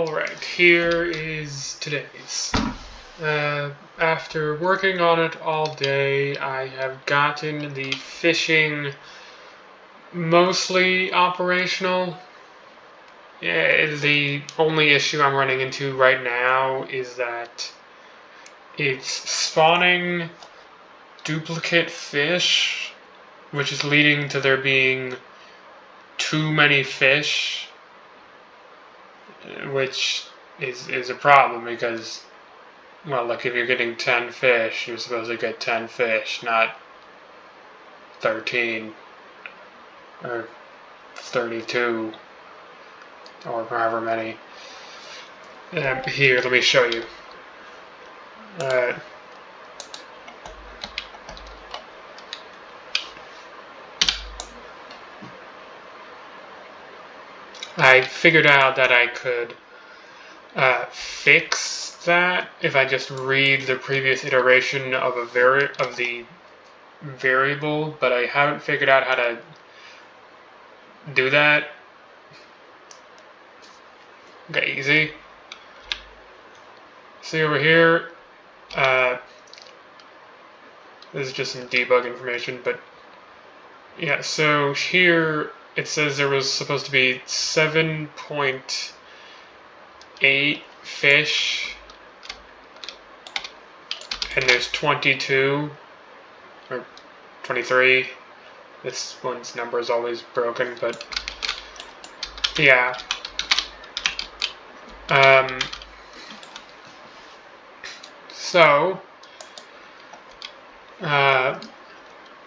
Alright, here is today's. After working on it all day, I have gotten the fishing mostly operational. The only issue I'm running into right now is that it's spawning duplicate fish, which is leading to there being too many fish, which is a problem because, well, like if you're getting 10 fish, you're supposed to get 10 fish, not 13 or 32 or however many. Here, let me show you. I figured out that I could fix that if I just read the previous iteration of the variable, but I haven't figured out how to do that. Okay, easy. See over here, this is just some debug information, but yeah, so here it says there was supposed to be 7.8 fish, and there's 22, or 23. This one's number is always broken, but yeah. So,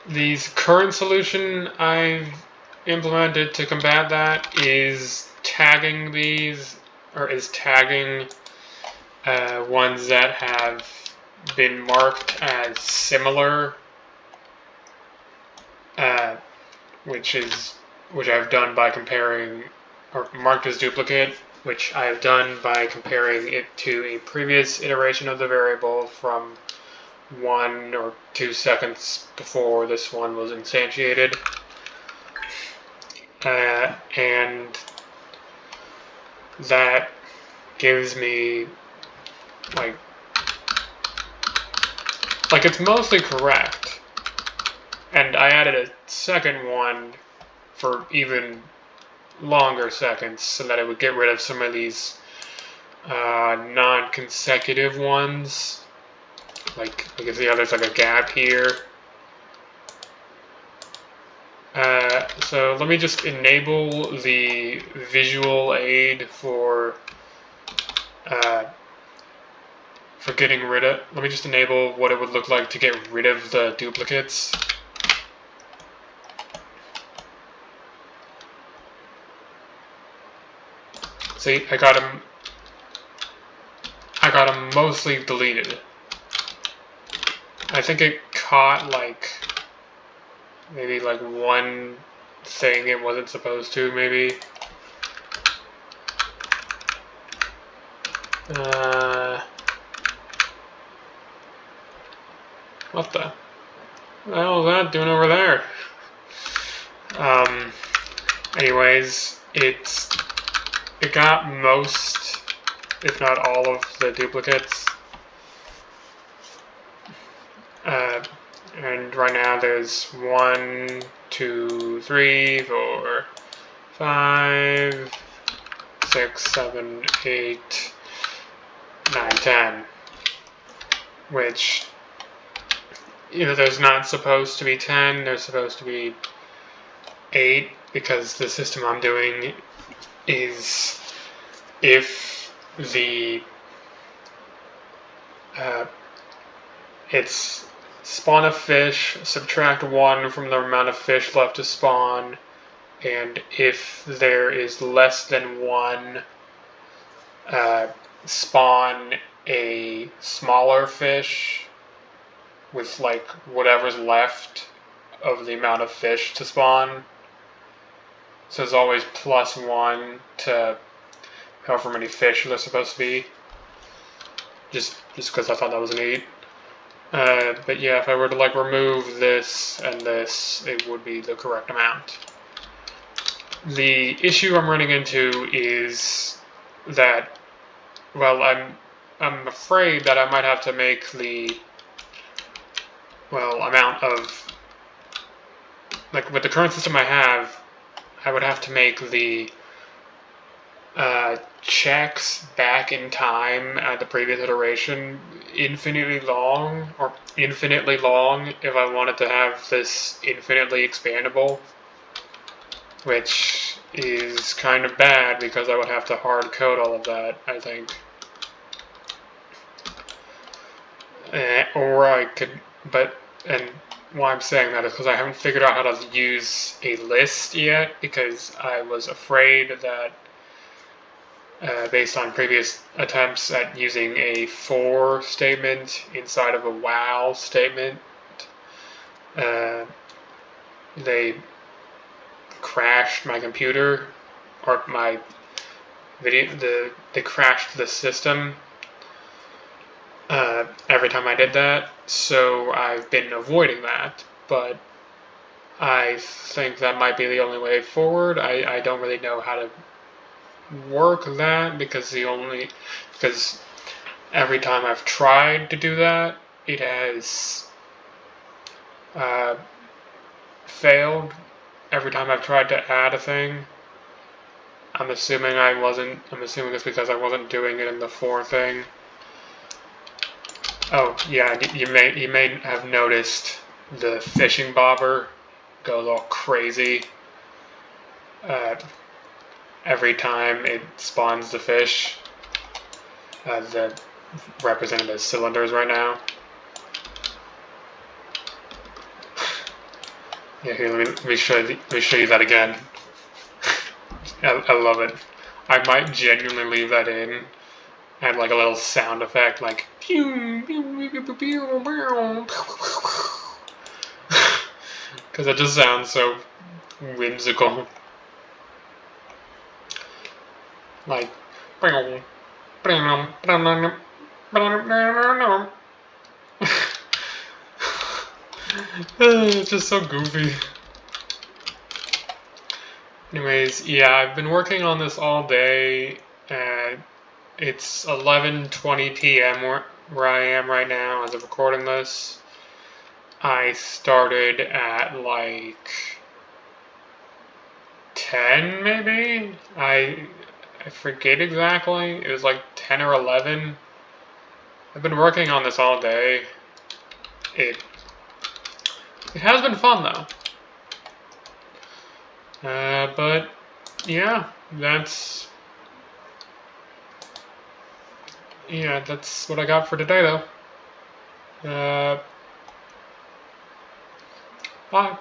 the current solution I've implemented to combat that is tagging these, or is tagging ones that have been marked as similar, which I've done by comparing, or marked as duplicate, which I have done by comparing it to a previous iteration of the variable from 1 or 2 seconds before this one was instantiated. And that gives me like it's mostly correct. And I added a second one for even longer seconds so that it would get rid of some of these non-consecutive ones. Like you can see how there's like a gap here. So let me just enable the visual aid for getting rid of. Let me just enable what it would look like to get rid of the duplicates. See, I got them mostly deleted. I think it caught maybe one thing it wasn't supposed to, maybe. What the hell is that doing over there? Anyways, it got most, if not all, of the duplicates. And right now there's 1, 2, 3, 4, 5, 6, 7, 8, 9, 10. Which, there's not supposed to be 10, there's supposed to be 8, because the system I'm doing is if it's spawn a fish, subtract 1 from the amount of fish left to spawn, and if there is less than 1, spawn a smaller fish with whatever's left of the amount of fish to spawn. So it's always +1 to however many fish there's supposed to be. Just because I thought that was neat. But yeah, if I were to remove this and this, it would be the correct amount. The issue I'm running into is that well, I'm afraid that I might have to make the, well, amount of, like, with the current system I have, I would have to make the checks back in time at the previous iteration infinitely long if I wanted to have this infinitely expandable, which is kind of bad because I would have to hard code all of that, I think. Or I could, and why I'm saying that is because I haven't figured out how to use a list yet, because I was afraid that based on previous attempts at using a for statement inside of a while statement, they crashed my computer, or my video, they crashed the system every time I did that, so I've been avoiding that, but I think that might be the only way forward. I don't really know how to work that because every time I've tried to do that, it has failed. Every time I've tried to add a thing, I'm assuming it's because I wasn't doing it in the for thing. Oh yeah, you may have noticed the fishing bobber goes all crazy every time it spawns the fish, the represented as cylinders right now. Yeah, here, let me show you that again. I love it. I might genuinely leave that in, add like a little sound effect, like because it just sounds so whimsical. Like it's just so goofy. Anyways, yeah, I've been working on this all day. It's 11:20 p.m. where I am right now as of recording this. I started at like 10 maybe? I forget exactly. It was like 10 or 11. I've been working on this all day. It has been fun though. But yeah, that's what I got for today though. Bye.